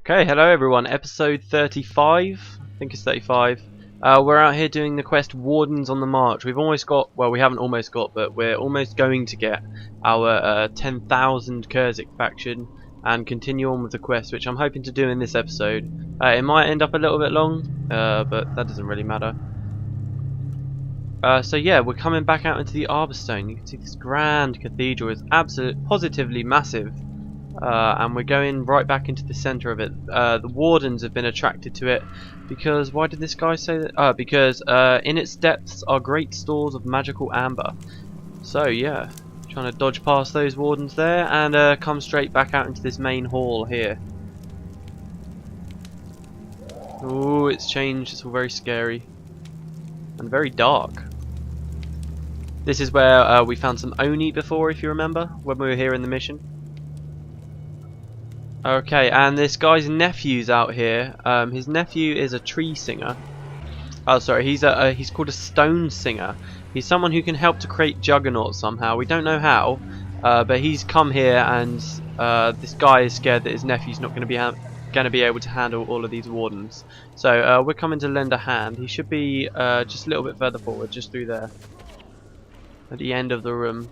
Okay, hello everyone, episode 35, I think it's 35. We're out here doing the quest Wardens on the March. We've almost got, well we haven't almost got, but we're almost going to get our 10,000 Kurzicks faction and continue on with the quest, which I'm hoping to do in this episode. It might end up a little bit long, but that doesn't really matter. So yeah, we're coming back out into the Arbonstone. You can see this grand cathedral is positively massive. And we're going right back into the centre of it. The Wardens have been attracted to it because, why did this guy say that? Because in its depths are great stores of magical amber. So yeah, trying to dodge past those Wardens there and come straight back out into this main hall here. Oh, it's changed, it's all very scary and very dark. This is where we found some Oni before, if you remember, when we were here in the mission. Okay, and this guy's nephew's out here. His nephew is a tree singer. Oh, sorry, he's called a stone singer. He's someone who can help to create Juggernauts somehow. We don't know how, but he's come here, and this guy is scared that his nephew's not going to be able to handle all of these Wardens. So we're coming to lend a hand. He should be just a little bit further forward, just through there, at the end of the room.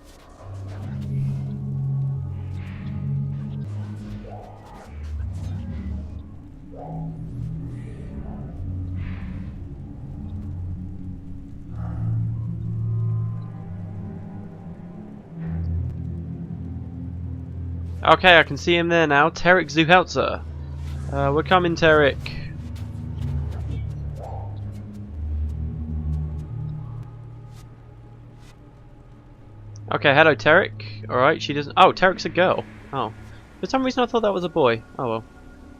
Okay, I can see him there now. Tarek Zuheltzer. We're coming, Tarek. Okay, hello, Tarek. Alright, she doesn't. Oh, Tarek's a girl. Oh. For some reason I thought that was a boy. Oh well.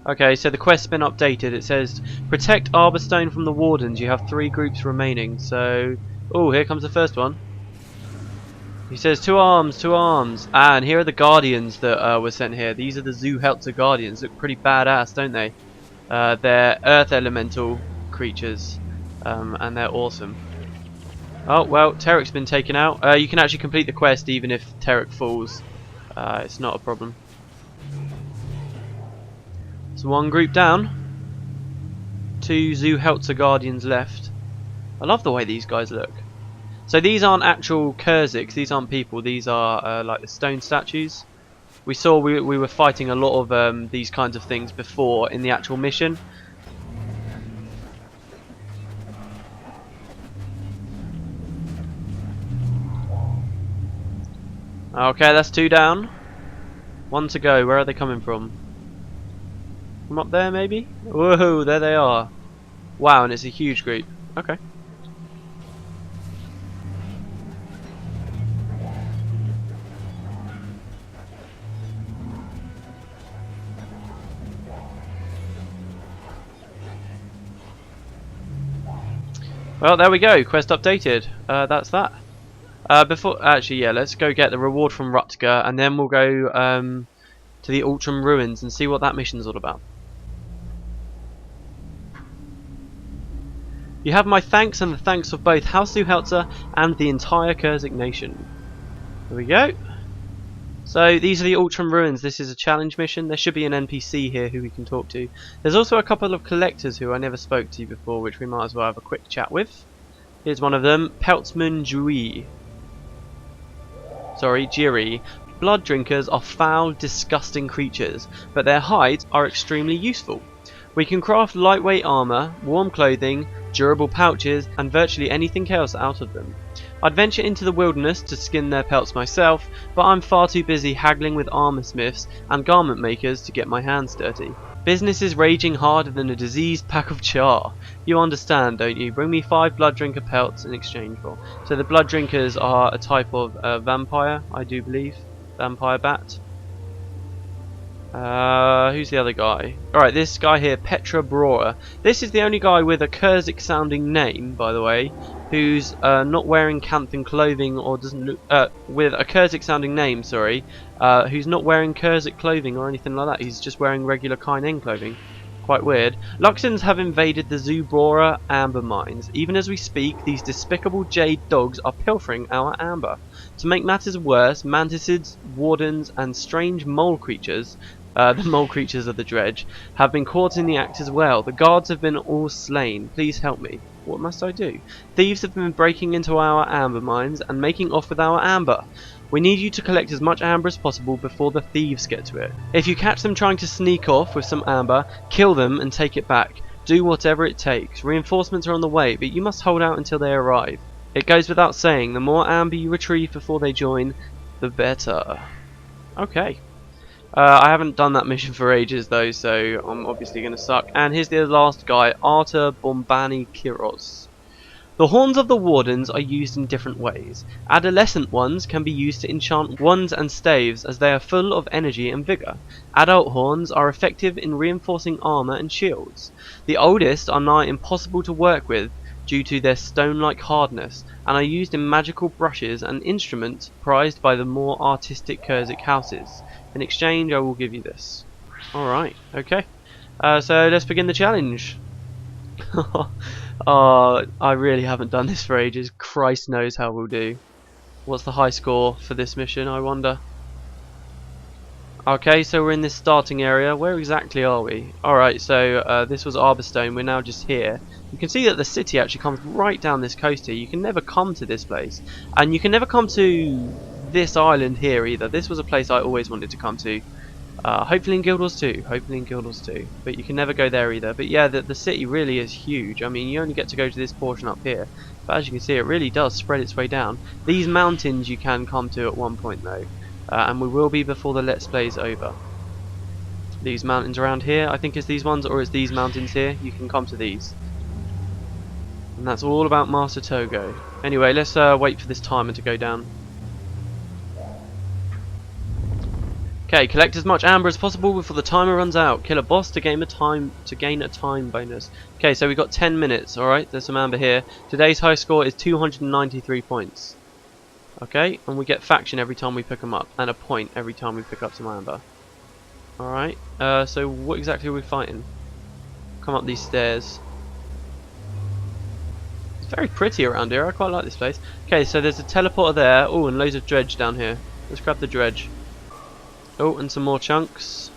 Okay, so the quest's been updated. It says, protect Arbonstone from the Wardens. You have 3 groups remaining. So. Oh, here comes the first one. He says, to arms, to arms. And here are the guardians that were sent here. These are the Zuheltzer guardians. Look pretty badass, don't they? They're earth elemental creatures. And they're awesome. Oh, well, Tarek's been taken out. You can actually complete the quest even if Tarek falls. It's not a problem. So 1 group down. 2 Zuheltzer guardians left. I love the way these guys look. So these aren't actual Kurzicks, these aren't people, these are like the stone statues. We saw we were fighting a lot of these kinds of things before in the actual mission. Okay, that's 2 down. 1 to go, where are they coming from? From up there maybe? Whoa, there they are. Wow, and it's a huge group. Okay. Well, there we go. Quest updated. That's that. Actually, yeah, let's go get the reward from Rutger, and then we'll go to the Ultron ruins and see what that mission's all about. You have my thanks and the thanks of both House Zuheltzer and the entire Kurzicks nation. Here we go. So these are the Ultron ruins. This is a challenge mission. There should be an NPC here who we can talk to. There's also a couple of collectors who I never spoke to before, which we might as well have a quick chat with. Here's one of them, Peltzman Jui. Sorry, Jiri. Blood drinkers are foul, disgusting creatures, but their hides are extremely useful. We can craft lightweight armor, warm clothing, durable pouches, and virtually anything else out of them. I'd venture into the wilderness to skin their pelts myself, but I'm far too busy haggling with armor smiths and garment makers to get my hands dirty. Business is raging harder than a diseased pack of char. You understand, don't you? Bring me 5 blood drinker pelts in exchange for. So the blood drinkers are a type of vampire, I do believe. Vampire bat. Who's the other guy? Alright, this guy here, Petra Borah. This is the only guy with a Kurzicks sounding name, by the way, who's not wearing Cantha clothing, or doesn't look, with a Kurzicks sounding name, sorry, who's not wearing Kurzicks clothing or anything like that. He's just wearing regular Kainen clothing. Quite weird. Luxons have invaded the Borah amber mines. Even as we speak, these despicable jade dogs are pilfering our amber. To make matters worse, mantises, wardens, and strange mole creatures The mole creatures of the dredge have been caught in the act as well. The guards have been all slain. Please help me. What must I do? Thieves have been breaking into our amber mines and making off with our amber. We need you to collect as much amber as possible before the thieves get to it. If you catch them trying to sneak off with some amber, kill them and take it back. Do whatever it takes. Reinforcements are on the way, but you must hold out until they arrive. It goes without saying, the more amber you retrieve before they join, the better. Okay. I haven't done that mission for ages though, so I'm obviously going to suck. And here's the last guy, Arta Bombani Kiros. The horns of the Wardens are used in different ways. Adolescent ones can be used to enchant wands and staves as they are full of energy and vigour. Adult horns are effective in reinforcing armour and shields. The oldest are nigh impossible to work with due to their stone-like hardness, and are used in magical brushes and instruments prized by the more artistic Kurzicks houses. In exchange, I will give you this. Alright, okay. So let's begin the challenge. Oh, I really haven't done this for ages. Christ knows how we'll do. What's the high score for this mission, I wonder? Okay, so we're in this starting area. Where exactly are we? Alright, so this was Arbonstone. We're now just here. You can see that the city actually comes right down this coast here. You can never come to this place. And you can never come to this island here either. This was a place I always wanted to come to. Hopefully in Guild Wars 2. Hopefully in Guild Wars 2. But you can never go there either. But yeah, the city really is huge. I mean, you only get to go to this portion up here. But as you can see, it really does spread its way down. These mountains you can come to at one point though. And we will be before the Let's Play is over. These mountains around here, I think it's these ones, or it's these mountains here. You can come to these. And that's all about Master Togo. Anyway, let's wait for this timer to go down. Okay, collect as much amber as possible before the timer runs out. Kill a boss to gain a time bonus. Okay, so we've got 10 minutes. Alright, there's some amber here. Today's high score is 293 points. Okay, and we get faction every time we pick them up, and a point every time we pick up some amber. Alright, so what exactly are we fighting? Come up these stairs. It's very pretty around here, I quite like this place. Okay, so there's a teleporter there. Oh, and loads of dredge down here. Let's grab the dredge. Oh, and some more chunks.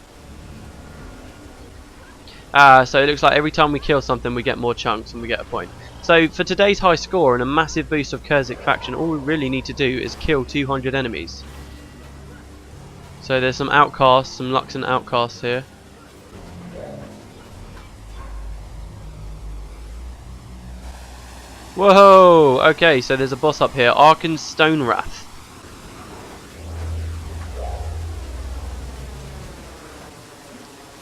So it looks like every time we kill something we get more chunks and we get a point. So for today's high score and a massive boost of Kurzicks faction, all we really need to do is kill 200 enemies. So there's some outcasts, some Luxon outcasts here. Whoa! Okay, so there's a boss up here, Arbonstone Wrath.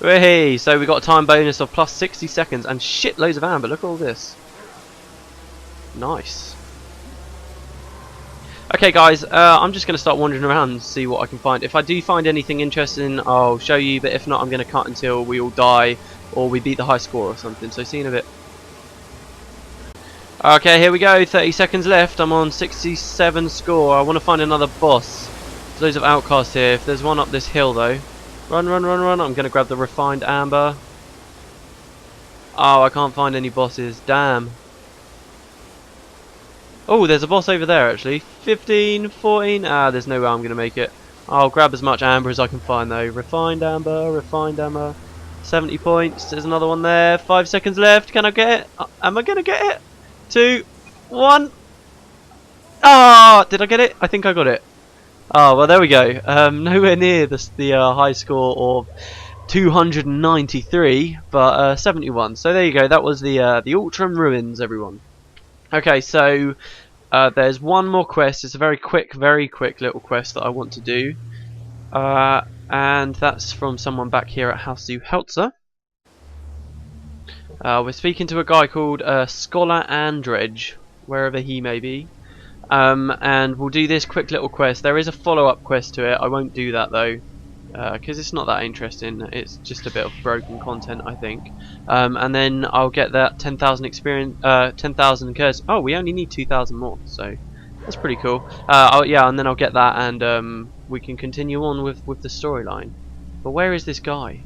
Hey, so we got a time bonus of plus 60 seconds and shitloads of amber. Look at all this. Nice. Okay guys, I'm just going to start wandering around and see what I can find. If I do find anything interesting, I'll show you, but if not, I'm going to cut until we all die or we beat the high score or something. So see you in a bit. Okay, here we go, 30 seconds left. I'm on 67 score. I want to find another boss. There's loads of outcasts here. If there's one up this hill though. Run, run, run, run. I'm going to grab the refined amber. Oh, I can't find any bosses. Damn. Oh, there's a boss over there actually. 15, 14. Ah, there's no way I'm going to make it. I'll grab as much amber as I can find though. Refined amber, refined amber. 70 points. There's another one there. 5 seconds left. Can I get it? Am I going to get it? 2, 1. Ah, did I get it? I think I got it. Oh, well there we go. Nowhere near the high score of 293, but 71. So there you go. That was the Ultron ruins, everyone. Okay, so there's one more quest. It's a very quick little quest that I want to do, and that's from someone back here at House Zuheltzer. We're speaking to a guy called Scholar Andredge, wherever he may be. And we'll do this quick little quest. There is a follow-up quest to it. I won't do that though, because it's not that interesting. It's just a bit of broken content, I think. And then I'll get that 10,000 experience, 10,000 curse. Oh, we only need 2,000 more, so that's pretty cool. Yeah, and then I'll get that, and we can continue on with the storyline. But where is this guy?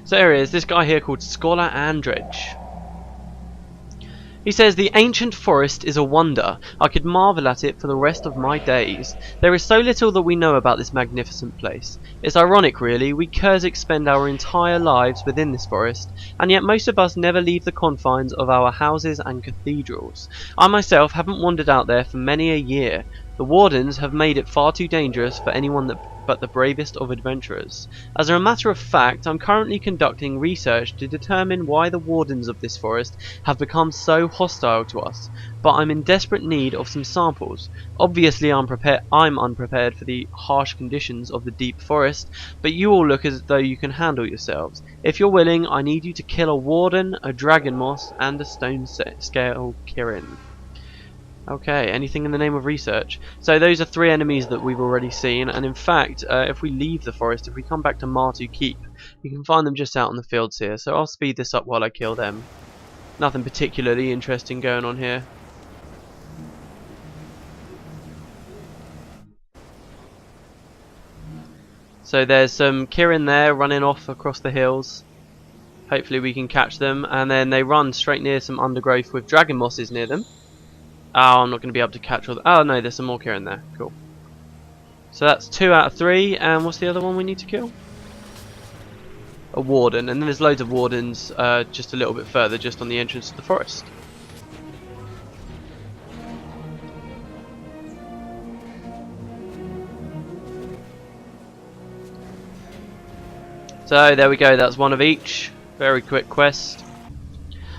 So here he is. This guy here called Scholar Andredge. He says, the ancient forest is a wonder. I could marvel at it for the rest of my days. There is so little that we know about this magnificent place. It's ironic really, we Kurzicks spend our entire lives within this forest, and yet most of us never leave the confines of our houses and cathedrals. I myself haven't wandered out there for many a year. The Wardens have made it far too dangerous for anyone but the bravest of adventurers. As a matter of fact, I'm currently conducting research to determine why the Wardens of this forest have become so hostile to us, but I'm in desperate need of some samples. Obviously I'm unprepared for the harsh conditions of the deep forest, but you all look as though you can handle yourselves. If you're willing, I need you to kill a Warden, a Dragon Moss, and a Stone Scale Kirin. Okay, anything in the name of research. So those are 3 enemies that we've already seen, and in fact, if we leave the forest, if we come back to Martu Keep, you can find them just out in the fields here, so I'll speed this up while I kill them. Nothing particularly interesting going on here. So there's some Kirin there running off across the hills. Hopefully we can catch them, and then they run straight near some undergrowth with dragon mosses near them. Oh, I'm not going to be able to catch all. Oh no, there's some more Kirin there. Cool. So that's 2 out of 3. And what's the other one we need to kill? A Warden. And then there's loads of Wardens just a little bit further, just on the entrance to the forest. So there we go. That's 1 of each. Very quick quest.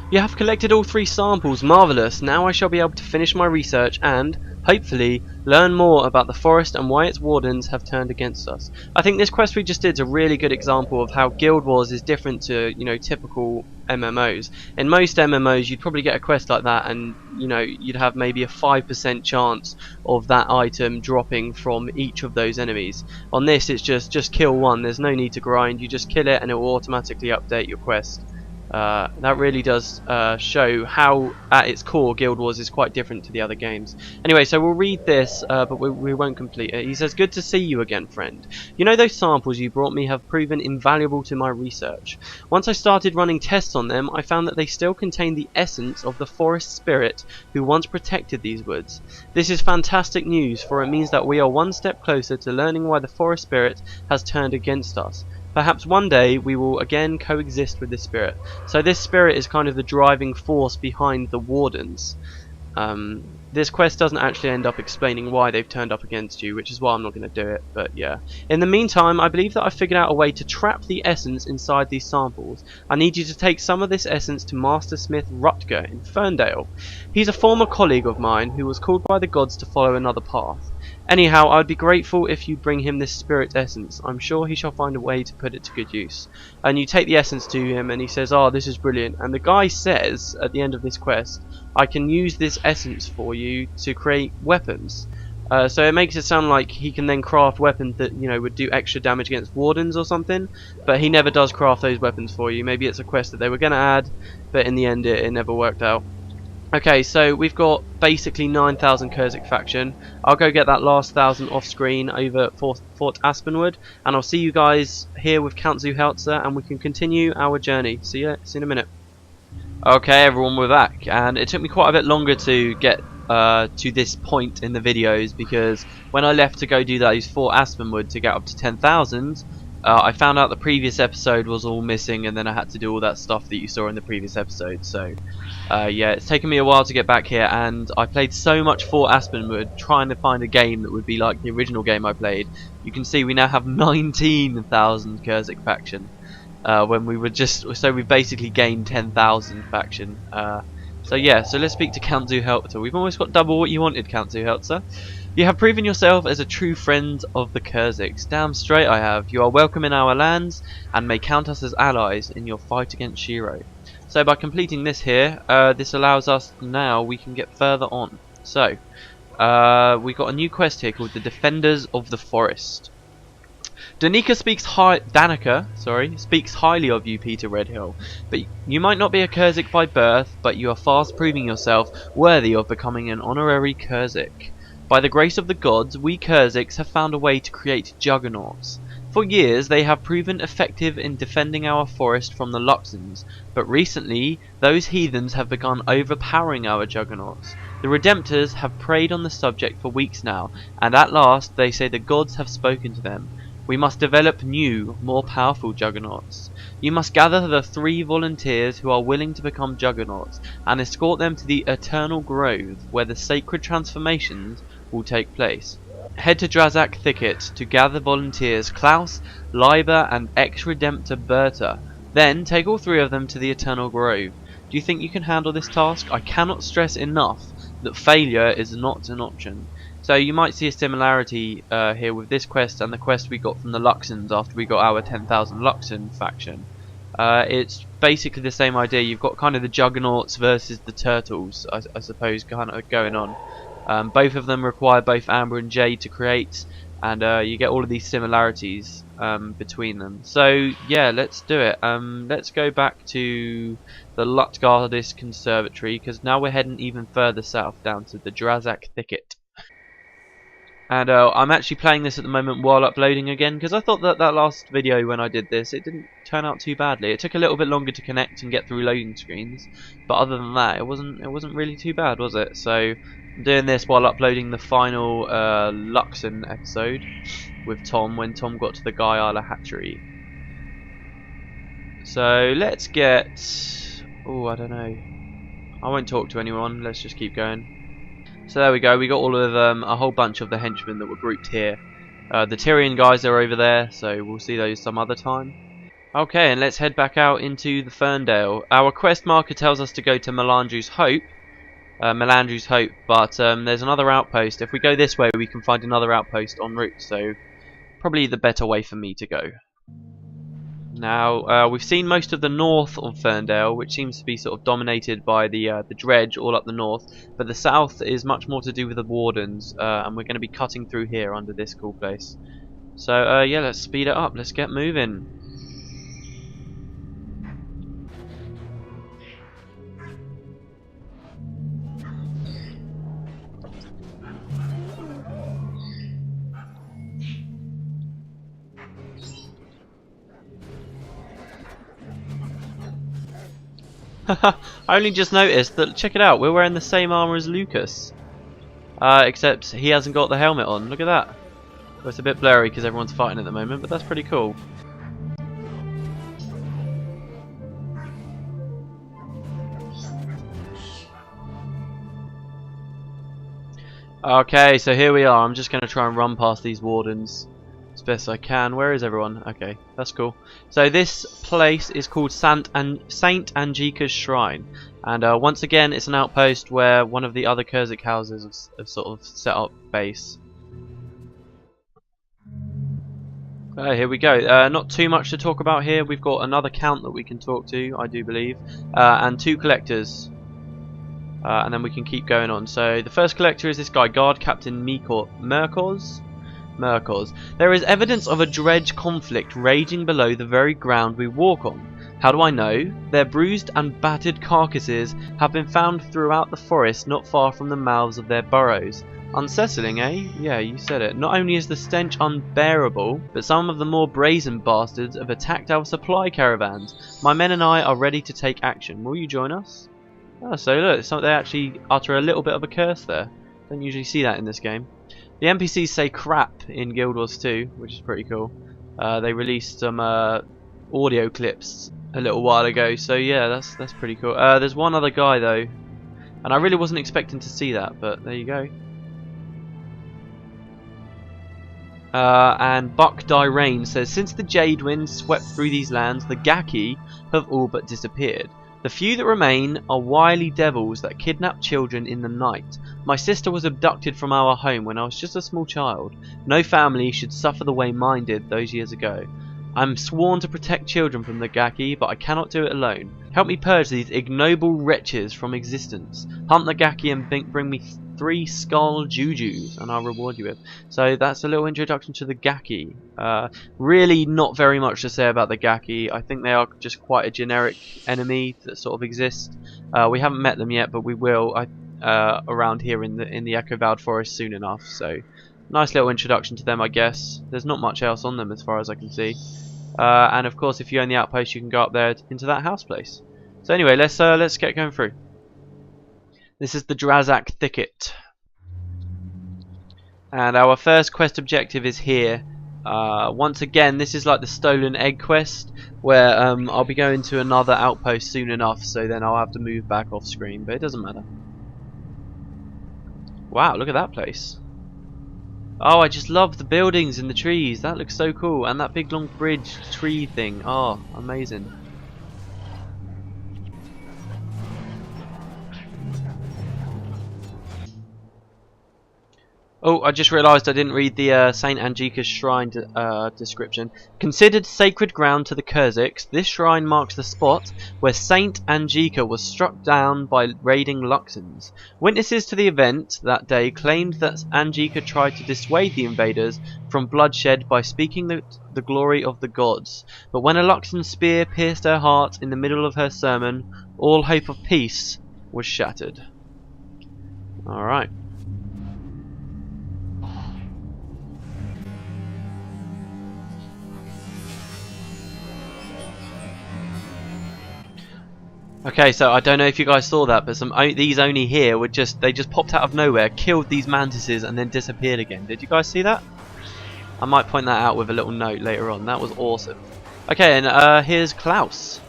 You have collected all 3 samples, marvellous. Now I shall be able to finish my research and, hopefully, learn more about the forest and why its wardens have turned against us. I think this quest we just did is a really good example of how Guild Wars is different to, you know, typical MMOs. In most MMOs you'd probably get a quest like that and, you know, you'd have maybe a 5% chance of that item dropping from each of those enemies. On this it's just kill one, there's no need to grind, you just kill it and it will automatically update your quest. That really does show how at its core Guild Wars is quite different to the other games. Anyway, so we'll read this but we won't complete it. He says, good to see you again, friend. You know, those samples you brought me have proven invaluable to my research. Once I started running tests on them, I found that they still contain the essence of the forest spirit who once protected these woods. This is fantastic news, for it means that we are one step closer to learning why the forest spirit has turned against us. Perhaps one day we will again coexist with this spirit. So this spirit is kind of the driving force behind the Wardens. This quest doesn't actually end up explaining why they've turned up against you, which is why I'm not going to do it, but yeah. In the meantime, I believe that I've figured out a way to trap the essence inside these samples. I need you to take some of this essence to Master Smith Rutger in Ferndale. He's a former colleague of mine who was called by the gods to follow another path. Anyhow, I'd be grateful if you bring him this spirit essence. I'm sure he shall find a way to put it to good use. And you take the essence to him and he says, oh, this is brilliant. And the guy says, at the end of this quest, I can use this essence for you to create weapons. So it makes it sound like he can then craft weapons that, you know, would do extra damage against Wardens or something. But he never does craft those weapons for you. Maybe it's a quest that they were going to add, but in the end it never worked out. Okay, so we've got basically 9,000 Kurzik faction. I'll go get that last 1,000 off screen over at Fort Aspenwood, and I'll see you guys here with Count Zuhelzer, and we can continue our journey. See you in a minute. Okay, everyone, we're back, and it took me quite a bit longer to get to this point in the videos because when I left to go do those Fort Aspenwood to get up to 10,000. I found out the previous episode was all missing, and then I had to do all that stuff that you saw in the previous episode. So yeah, it's taken me a while to get back here, and I played so much Fort Aspenwood trying to find a game that would be like the original game I played. You can see we now have 19,000 Kurzik faction when we were so we basically gained 10,000 faction. So yeah, so let's speak to Count Zuhelzer. We've almost got double what you wanted, Count Zuhelzer. You have proven yourself as a true friend of the Kurzicks. Damn straight I have. You are welcome in our lands, and may count us as allies in your fight against Shiro. So by completing this here, this allows us now, we can get further on. So, we got a new quest here called the Defenders of the Forest. Danica speaks highly of you, Peter Redhill, but you might not be a Kurzik by birth, but you are fast proving yourself worthy of becoming an honorary Kurzik. By the grace of the gods, we Kurzicks have found a way to create Juggernauts. For years they have proven effective in defending our forest from the Luxons, but recently those heathens have begun overpowering our Juggernauts. The Redemptors have preyed on the subject for weeks now, and at last they say the gods have spoken to them. We must develop new, more powerful Juggernauts. You must gather the 3 volunteers who are willing to become Juggernauts, and escort them to the Eternal Grove, where the sacred transformations will take place. Head to Drazak Thicket to gather volunteers Klaus, Liber and ex-Redemptor Berta. Then take all 3 of them to the Eternal Grove. Do you think you can handle this task? I cannot stress enough that failure is not an option. So you might see a similarity here with this quest and the quest we got from the Luxons after we got our 10,000 Luxon faction. It's basically the same idea. You've got kind of the Juggernauts versus the Turtles, I suppose, kind of going on. Both of them require both Amber and Jade to create, and you get all of these similarities between them. So yeah, let's do it. Let's go back to the Lutgardis Conservatory, because now we're heading even further south down to the Drazak Thicket. And I'm actually playing this at the moment while uploading again, because I thought that last video when I did this, it didn't turn out too badly. It took a little bit longer to connect and get through loading screens, but other than that, it wasn't really too bad, was it? So I'm doing this while uploading the final Luxon episode with Tom, when Tom got to the Guyala hatchery. So let's get... oh, I don't know. I won't talk to anyone, let's just keep going. So there we go, we got all of a whole bunch of the henchmen that were grouped here. The Tyrian guys are over there, so we'll see those some other time. Okay, and let's head back out into the Ferndale. Our quest marker tells us to go to Melandru's Hope, but there's another outpost. If we go this way, we can find another outpost en route, so probably the better way for me to go. Now, we've seen most of the north of Ferndale, which seems to be sort of dominated by the dredge all up the north, but the south is much more to do with the Wardens, and we're going to be cutting through here under this cool place. So yeah, let's speed it up, let's get moving. I only just noticed that, check it out, we're wearing the same armour as Lucas. Except he hasn't got the helmet on, look at that. Well, it's a bit blurry because everyone's fighting at the moment, but that's pretty cool. Okay, so here we are. I'm just going to try and run past these Wardens as best I can. Where is everyone? Okay, that's cool. So this place is called Saint Jika's Shrine, and once again it's an outpost where one of the other Kurzicks houses have sort of set up base. Here we go. Not too much to talk about here. We've got another count that we can talk to, I do believe, and 2 collectors. And then we can keep going on. So the first collector is this guy, Guard Captain Merkos. There is evidence of a dredge conflict raging below the very ground we walk on. How do I know? Their bruised and battered carcasses have been found throughout the forest not far from the mouths of their burrows. Unsettling, eh? Yeah, you said it. Not only is the stench unbearable, but some of the more brazen bastards have attacked our supply caravans. My men and I are ready to take action. Will you join us? Oh, so look, they actually utter a little bit of a curse there. Don't usually see that in this game. The NPCs say crap in Guild Wars 2, which is pretty cool. They released some audio clips a little while ago, so yeah, that's pretty cool. There's one other guy though, and I really wasn't expecting to see that, but there you go. And Buck Dyrain says, since the Jade Wind swept through these lands, the Gaki have all but disappeared. The few that remain are wily devils that kidnap children in the night. My sister was abducted from our home when I was just a small child. No family should suffer the way mine did those years ago. I'm sworn to protect children from the Gaki, but I cannot do it alone. Help me purge these ignoble wretches from existence. Hunt the Gaki and bring me 3 skull jujus, and I'll reward you with. So that's a little introduction to the Gaki. Really not very much to say about the Gaki. I think they are just quite a generic enemy that sort of exists. We haven't met them yet, but we will around here in the Echovald Forest soon enough. So Nice little introduction to them, I guess. There's not much else on them as far as I can see. And of course, if you own the outpost, you can go up there into that house place. So anyway, let's get going through. This is the Drazak Thicket, and our first quest objective is here. Once again, this is like the stolen egg quest, where I'll be going to another outpost soon enough, so then I'll have to move back off screen, but it doesn't matter. Wow, look at that place. Oh, I just love the buildings and the trees. That looks so cool. And that big long bridge tree thing. Oh, amazing. Oh, I just realised I didn't read the Saint Jika's shrine description. Considered sacred ground to the Kurzicks, this shrine marks the spot where Saint Jika was struck down by raiding Luxons. Witnesses to the event that day claimed that Jika tried to dissuade the invaders from bloodshed by speaking the glory of the gods. But when a Luxon spear pierced her heart in the middle of her sermon, all hope of peace was shattered. Alright. Okay, so I don't know if you guys saw that, but these Oni here were they just popped out of nowhere, killed these mantises, and then disappeared again. Did you guys see that? I might point that out with a little note later on. That was awesome. Okay, and here's Klaus.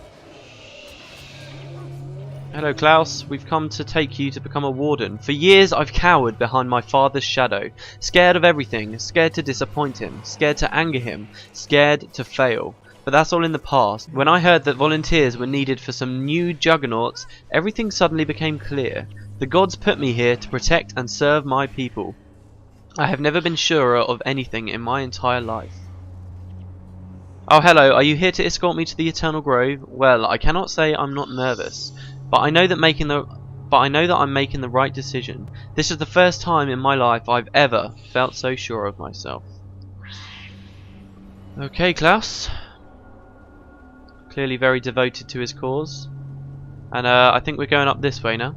Hello, Klaus. We've come to take you to become a warden. For years, I've cowered behind my father's shadow, scared of everything, scared to disappoint him, scared to anger him, scared to fail. But that's all in the past. When I heard that volunteers were needed for some new Juggernauts, everything suddenly became clear. The gods put me here to protect and serve my people. I have never been surer of anything in my entire life. Oh, hello. Are you here to escort me to the Eternal Grove? Well, I cannot say I'm not nervous, but I know that I'm making the right decision. This is the first time in my life I've ever felt so sure of myself. Okay, Klaus. Clearly very devoted to his cause. And I think we're going up this way now.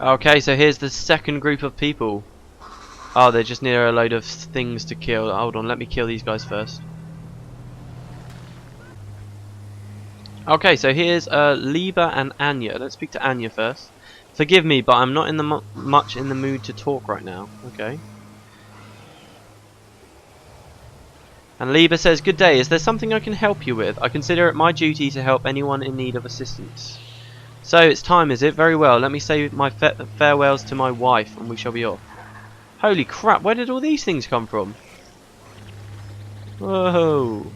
Okay, so here's the second group of people. Oh, they're just near a load of things to kill. Hold on, let me kill these guys first. Okay, so here's Liba and Anya. Let's speak to Anya first. Forgive me, but I'm not in the much in the mood to talk right now. Okay. And Liba says, "Good day. Is there something I can help you with? I consider it my duty to help anyone in need of assistance." So it's time, is it? Very well. Let me say my farewells to my wife, and we shall be off. Holy crap! Where did all these things come from? Whoa.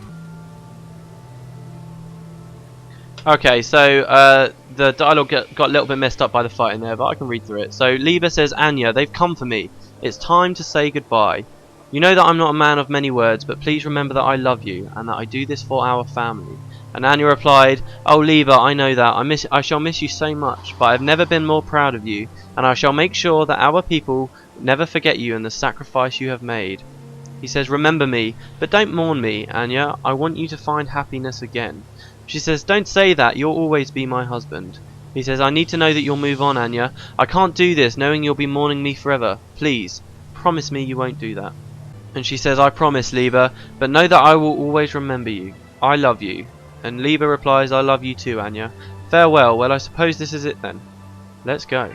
Okay, so the dialogue got a little bit messed up by the fight in there, but I can read through it. So Liba says, "Anya, they've come for me. It's time to say goodbye. You know that I'm not a man of many words, but please remember that I love you, and that I do this for our family." And Anya replied, "Oh Liba, I know that. I shall miss you so much, but I've never been more proud of you, and I shall make sure that our people never forget you and the sacrifice you have made." He says, "Remember me, but don't mourn me, Anya. I want you to find happiness again." She says, "Don't say that, you'll always be my husband." He says, "I need to know that you'll move on, Anya. I can't do this knowing you'll be mourning me forever. Please, promise me you won't do that." And she says, "I promise, Liba, but know that I will always remember you. I love you." And Liba replies, "I love you too, Anya. Farewell. Well, I suppose this is it then. Let's go."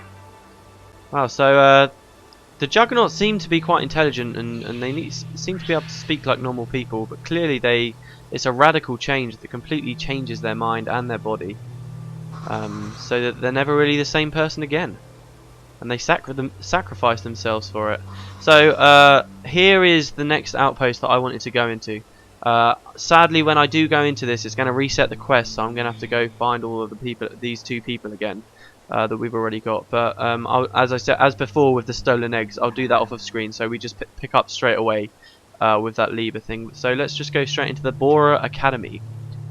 Wow, so the Juggernauts seem to be quite intelligent, and they seem to be able to speak like normal people, but clearly it's a radical change that completely changes their mind and their body, so that they're never really the same person again, and they sacrifice themselves for it. So here is the next outpost that I wanted to go into. Sadly, when I do go into this, it's going to reset the quest, so I'm going to have to go find all of these two people again that we've already got. But as I said, as before with the stolen eggs, I'll do that off of screen, so we just pick up straight away with that Liba thing. So let's just go straight into the Borah Academy.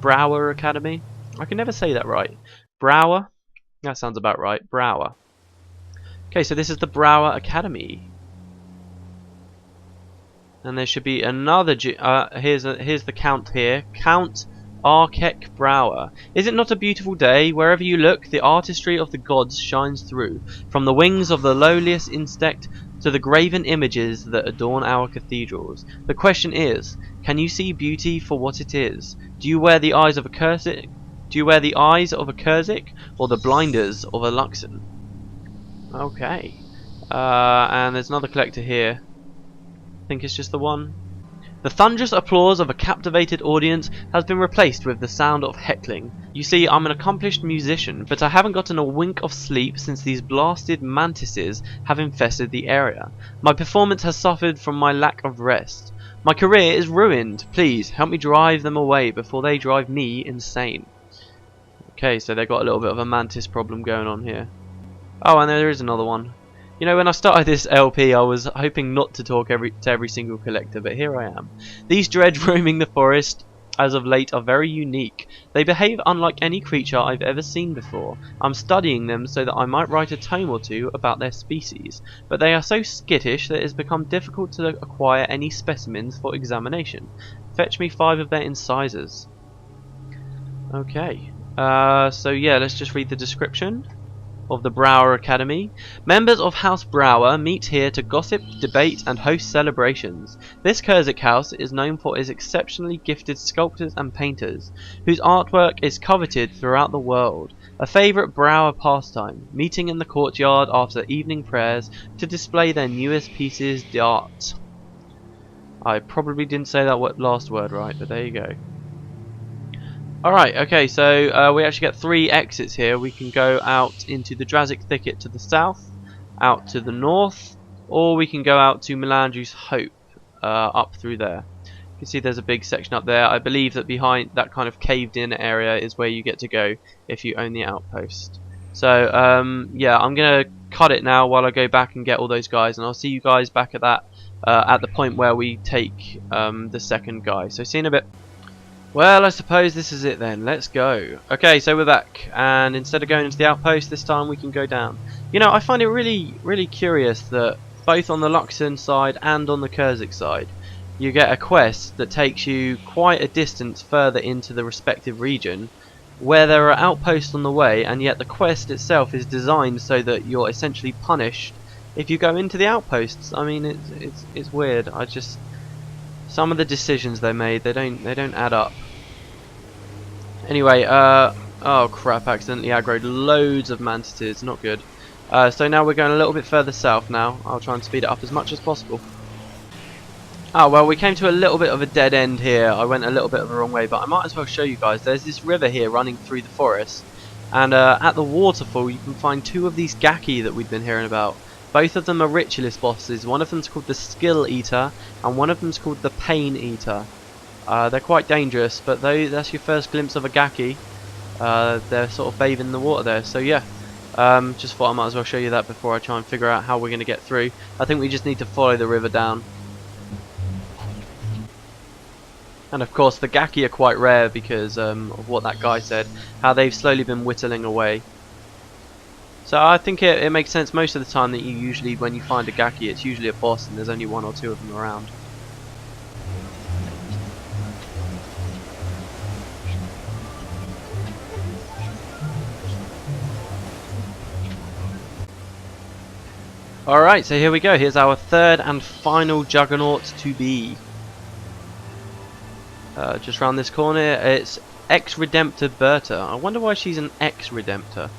Borah Academy? I can never say that right. Borah? That sounds about right. Borah. Okay, so this is the Borah Academy. And there should be another here's the count here. Count Arkek Brower. Is it not a beautiful day? Wherever you look, the artistry of the gods shines through, from the wings of the lowliest insect to the graven images that adorn our cathedrals. The question is, can you see beauty for what it is? Do you wear the eyes of a Kurzicks? Do you wear the eyes of a Kurzicks or the blinders of a Luxon? Okay. And there's another collector here. I think it's just the one. The thunderous applause of a captivated audience has been replaced with the sound of heckling. You see, I'm an accomplished musician, but I haven't gotten a wink of sleep since these blasted mantises have infested the area. My performance has suffered from my lack of rest. My career is ruined. Please, help me drive them away before they drive me insane. Okay, so they've got a little bit of a mantis problem going on here. Oh, and there is another one. You know, when I started this LP, I was hoping not to talk to every single collector, but here I am. These dreads roaming the forest as of late are very unique. They behave unlike any creature I've ever seen before. I'm studying them so that I might write a tome or two about their species, but they are so skittish that it has become difficult to acquire any specimens for examination. Fetch me 5 of their incisors. Okay, so yeah, let's just read the description of the Borah Academy. Members of House Borah meet here to gossip, debate and host celebrations. This Kurzicks house is known for its exceptionally gifted sculptors and painters, whose artwork is coveted throughout the world. A favourite Borah pastime, meeting in the courtyard after evening prayers to display their newest pieces d'art. I probably didn't say that last word right, but there you go. Alright, okay, so we actually get 3 exits here. We can go out into the Drazic Thicket to the south, out to the north, or we can go out to Melandru's Hope, up through there. You can see there's a big section up there. I believe that behind that kind of caved in area is where you get to go if you own the outpost. So, yeah, I'm going to cut it now while I go back and get all those guys, and I'll see you guys back at that, at the point where we take the second guy. So see you in a bit. Well, I suppose this is it then. Let's go. Okay, so we're back, and instead of going into the outpost this time, we can go down. You know, I find it really curious that both on the Luxon side and on the Kurzicks side, you get a quest that takes you quite a distance further into the respective region, where there are outposts on the way, and yet the quest itself is designed so that you're essentially punished if you go into the outposts. I mean, it's weird. Some of the decisions they made, they don't add up. Anyway, oh crap! Accidentally aggroed loads of mantises. Not good. So now we're going a little bit further south now. I'll try and speed it up as much as possible. Oh well, we came to a little bit of a dead end here. I went a little bit of the wrong way, but I might as well show you guys. There's this river here running through the forest, and at the waterfall you can find 2 of these Gaki that we've been hearing about. Both of them are ritualist bosses. One of them's called the Skill Eater, and one of them's called the Pain Eater. They're quite dangerous, but that's your first glimpse of a Gaki. They're sort of bathing in the water there, so yeah. Just thought I might as well show you that before I try and figure out how we're going to get through. I think we just need to follow the river down. And of course the Gaki are quite rare because of what that guy said, how they've slowly been whittling away. So I think it makes sense most of the time that when you find a Gaki, it's usually a boss and there's only 1 or 2 of them around. Alright, so here we go. Here's our 3rd and final Juggernaut to be. Just round this corner, it's ex-Redemptor Berta. I wonder why she's an ex-Redemptor.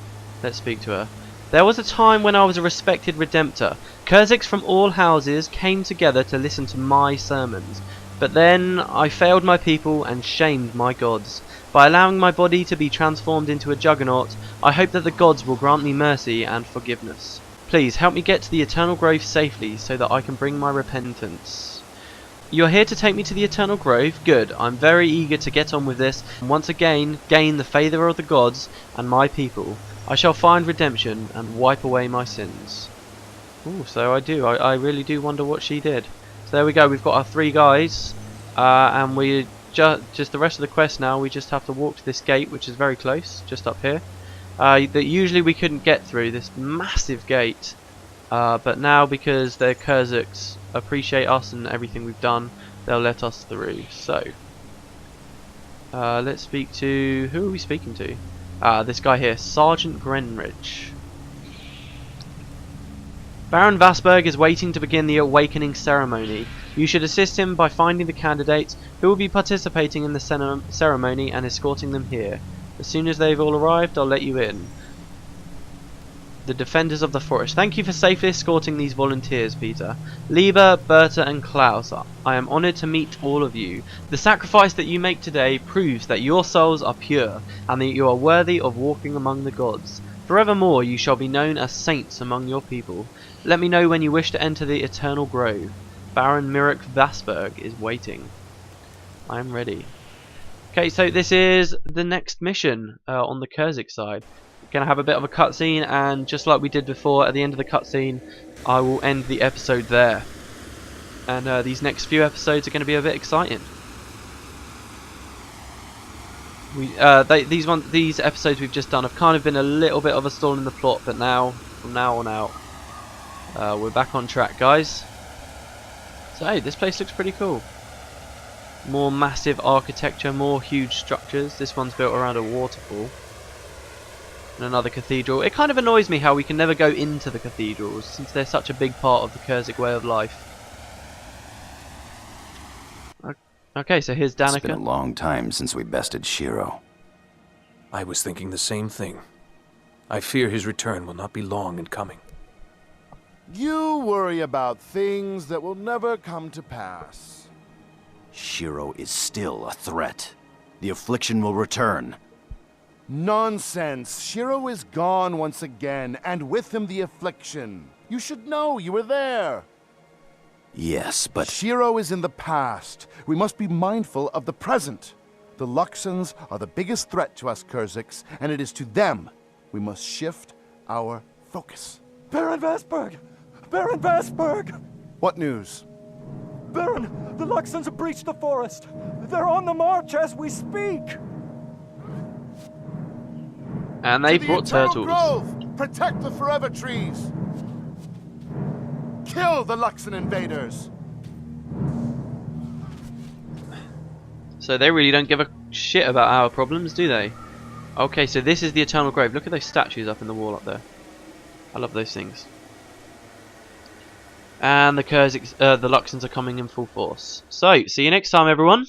Let's speak to her. There was a time when I was a respected Redemptor. Kurzicks from all houses came together to listen to my sermons. But then I failed my people and shamed my gods. By allowing my body to be transformed into a Juggernaut, I hope that the gods will grant me mercy and forgiveness. Please help me get to the Eternal Grove safely so that I can bring my repentance. You're here to take me to the Eternal Grove? Good. I'm very eager to get on with this and once again gain the favour of the gods and my people. I shall find redemption and wipe away my sins. Ooh, so I do. I really do wonder what she did. So there we go. We've got our 3 guys, and we just the rest of the quest now. We just have to walk to this gate, which is very close, just up here. That usually we couldn't get through this massive gate. But now, because their Kurzicks appreciate us and everything we've done, they'll let us through. So, let's speak to... Who are we speaking to? This guy here, Sergeant Grenridge. Baron Vasberg is waiting to begin the awakening ceremony. You should assist him by finding the candidates who will be participating in the ceremony and escorting them here. As soon as they've all arrived, I'll let you in. The Defenders of the Forest. Thank you for safely escorting these volunteers, Peter. Lieber, Berta and Klaus, I am honoured to meet all of you. The sacrifice that you make today proves that your souls are pure and that you are worthy of walking among the gods. Forevermore you shall be known as saints among your people. Let me know when you wish to enter the eternal grove. Baron Mirek Vasberg is waiting. I am ready. Okay, so this is the next mission on the Kurzicks side. We're going to have a bit of a cutscene, and just like we did before, at the end of the cutscene, I will end the episode there. And these next few episodes are going to be a bit exciting. These episodes we've just done have kind of been a little bit of a stall in the plot, but now, from now on out, we're back on track, guys. So hey, this place looks pretty cool. More massive architecture, more huge structures. This one's built around a waterfall. And another cathedral. It kind of annoys me how we can never go into the cathedrals, since they're such a big part of the Kurzick way of life. Okay, so here's Danica. It's been a long time since we bested Shiro. I was thinking the same thing. I fear his return will not be long in coming. You worry about things that will never come to pass. Shiro is still a threat. The affliction will return. Nonsense. Shiro is gone once again, and with him the affliction. You should know, you were there. Yes, but... Shiro is in the past. We must be mindful of the present. The Luxons are the biggest threat to us Kurzicks, and it is to them we must shift our focus. Baron Vasberg! Baron Vasberg! What news? Baron, the Luxons have breached the forest. They're on the march as we speak. And they to brought the Eternal turtles. Grove! Protect the Forever Trees! Kill the Luxon invaders! So they really don't give a shit about our problems, do they? Okay, so this is the Eternal Grove. Look at those statues up in the wall up there. I love those things. And the Kurzicks, the Luxons are coming in full force. So, see you next time, everyone.